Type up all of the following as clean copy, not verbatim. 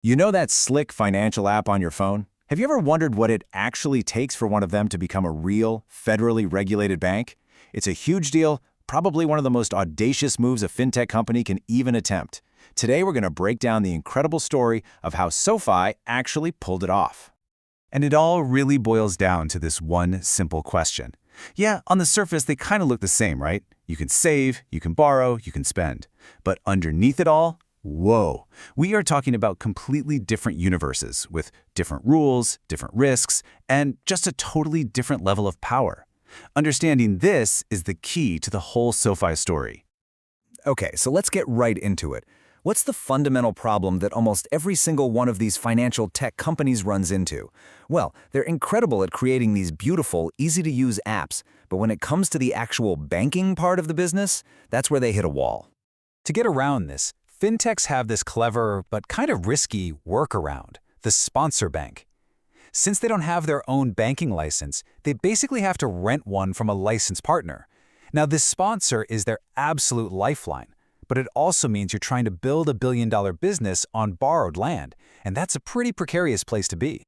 You know that slick financial app on your phone? Have you ever wondered what it actually takes for one of them to become a real, federally regulated bank? It's a huge deal, probably one of the most audacious moves a fintech company can even attempt. Today, we're going to break down the incredible story of how SoFi actually pulled it off. And it all really boils down to this one simple question. Yeah, on the surface, they kind of look the same, right? You can save, you can borrow, you can spend. But underneath it all, whoa, we are talking about completely different universes with different rules, different risks, and just a totally different level of power. Understanding this is the key to the whole SoFi story. Okay, so let's get right into it. What's the fundamental problem that almost every single one of these financial tech companies runs into? Well, they're incredible at creating these beautiful, easy-to-use apps, but when it comes to the actual banking part of the business, that's where they hit a wall. To get around this, fintechs have this clever but kind of risky workaround, the sponsor bank. Since they don't have their own banking license, they basically have to rent one from a licensed partner. Now, this sponsor is their absolute lifeline, but it also means you're trying to build a billion-dollar business on borrowed land, and that's a pretty precarious place to be.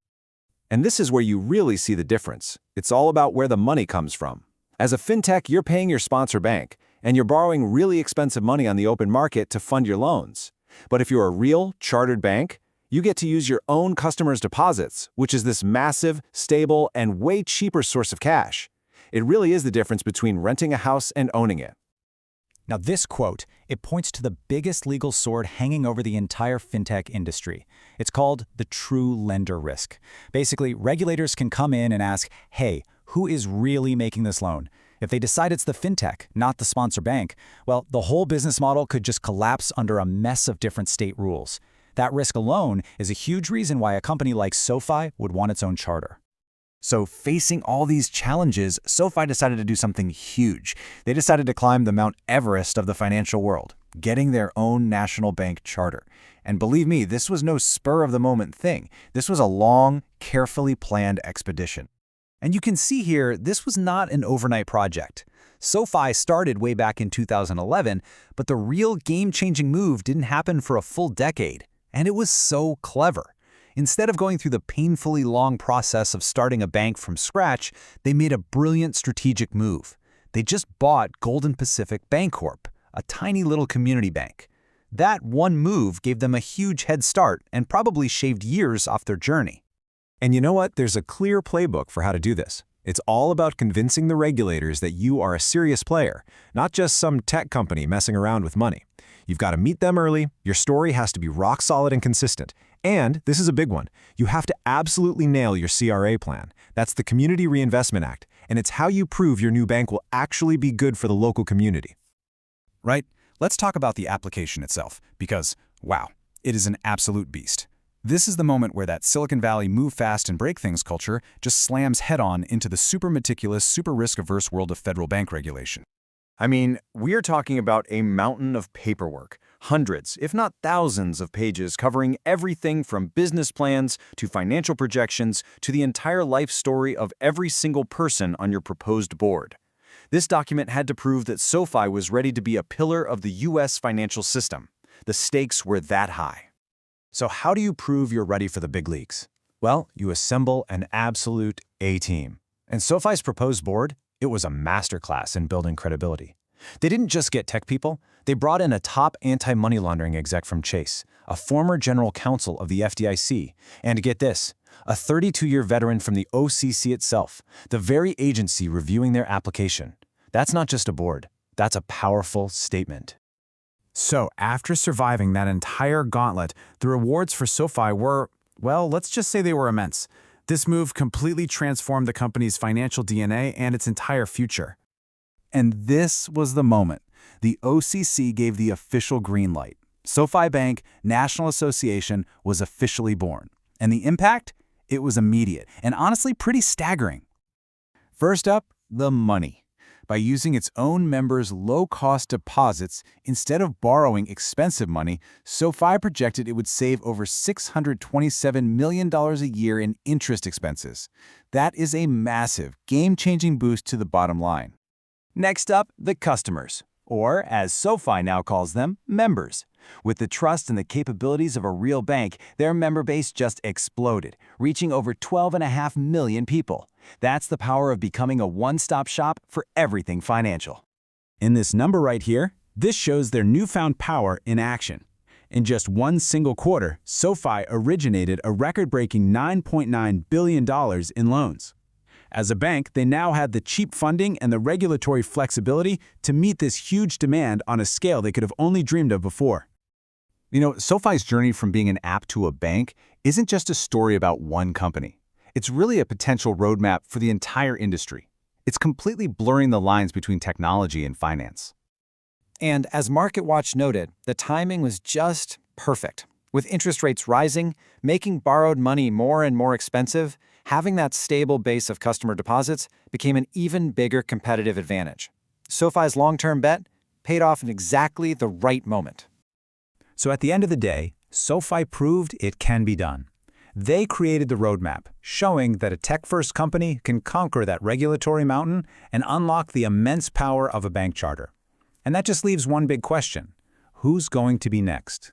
And this is where you really see the difference. It's all about where the money comes from. As a fintech, you're paying your sponsor bank, and you're borrowing really expensive money on the open market to fund your loans. But if you're a real, chartered bank, you get to use your own customers' deposits, which is this massive, stable, and way cheaper source of cash. It really is the difference between renting a house and owning it. Now this quote, it points to the biggest legal sword hanging over the entire fintech industry. It's called the true lender risk. Basically, regulators can come in and ask, hey, who is really making this loan? If they decide it's the fintech, not the sponsor bank, well, the whole business model could just collapse under a mess of different state rules. That risk alone is a huge reason why a company like SoFi would want its own charter. So facing all these challenges, SoFi decided to do something huge. They decided to climb the Mount Everest of the financial world, getting their own national bank charter. And believe me, this was no spur-of-the-moment thing. This was a long, carefully planned expedition. And you can see here, this was not an overnight project. SoFi started way back in 2011, but the real game-changing move didn't happen for a full decade. And it was so clever. Instead of going through the painfully long process of starting a bank from scratch, they made a brilliant strategic move. They just bought Golden Pacific Bancorp, a tiny little community bank. That one move gave them a huge head start and probably shaved years off their journey. And you know what? There's a clear playbook for how to do this. It's all about convincing the regulators that you are a serious player, not just some tech company messing around with money. You've got to meet them early, your story has to be rock solid and consistent, and, this is a big one, you have to absolutely nail your CRA plan. That's the Community Reinvestment Act, and it's how you prove your new bank will actually be good for the local community. Right? Let's talk about the application itself, because, wow, it is an absolute beast. This is the moment where that Silicon Valley move fast and break things culture just slams head-on into the super meticulous, super risk-averse world of federal bank regulation. I mean, we're talking about a mountain of paperwork, hundreds, if not thousands of pages covering everything from business plans to financial projections to the entire life story of every single person on your proposed board. This document had to prove that SoFi was ready to be a pillar of the U.S. financial system. The stakes were that high. So how do you prove you're ready for the big leagues? Well, you assemble an absolute A-team. And SoFi's proposed board, it was a masterclass in building credibility. They didn't just get tech people, they brought in a top anti-money laundering exec from Chase, a former general counsel of the FDIC, and get this, a 32-year veteran from the OCC itself, the very agency reviewing their application. That's not just a board, that's a powerful statement. So, after surviving that entire gauntlet, the rewards for SoFi were, well, let's just say they were immense. This move completely transformed the company's financial DNA and its entire future. And this was the moment. The OCC gave the official green light. SoFi Bank National Association was officially born. And the impact? It was immediate and honestly pretty staggering. First up, the money. By using its own members' low-cost deposits instead of borrowing expensive money, SoFi projected it would save over $627 million a year in interest expenses. That is a massive, game-changing boost to the bottom line. Next up, the customers, or as SoFi now calls them, members. With the trust and the capabilities of a real bank, their member base just exploded, reaching over 12.5 million people. That's the power of becoming a one-stop shop for everything financial. In this number right here, this shows their newfound power in action. In just one single quarter, SoFi originated a record-breaking $9.9 billion in loans. As a bank, they now had the cheap funding and the regulatory flexibility to meet this huge demand on a scale they could have only dreamed of before. You know, SoFi's journey from being an app to a bank isn't just a story about one company. It's really a potential roadmap for the entire industry. It's completely blurring the lines between technology and finance. And as MarketWatch noted, the timing was just perfect. With interest rates rising, making borrowed money more and more expensive, having that stable base of customer deposits became an even bigger competitive advantage. SoFi's long-term bet paid off in exactly the right moment. So at the end of the day, SoFi proved it can be done. They created the roadmap, showing that a tech-first company can conquer that regulatory mountain and unlock the immense power of a bank charter. And that just leaves one big question: who's going to be next?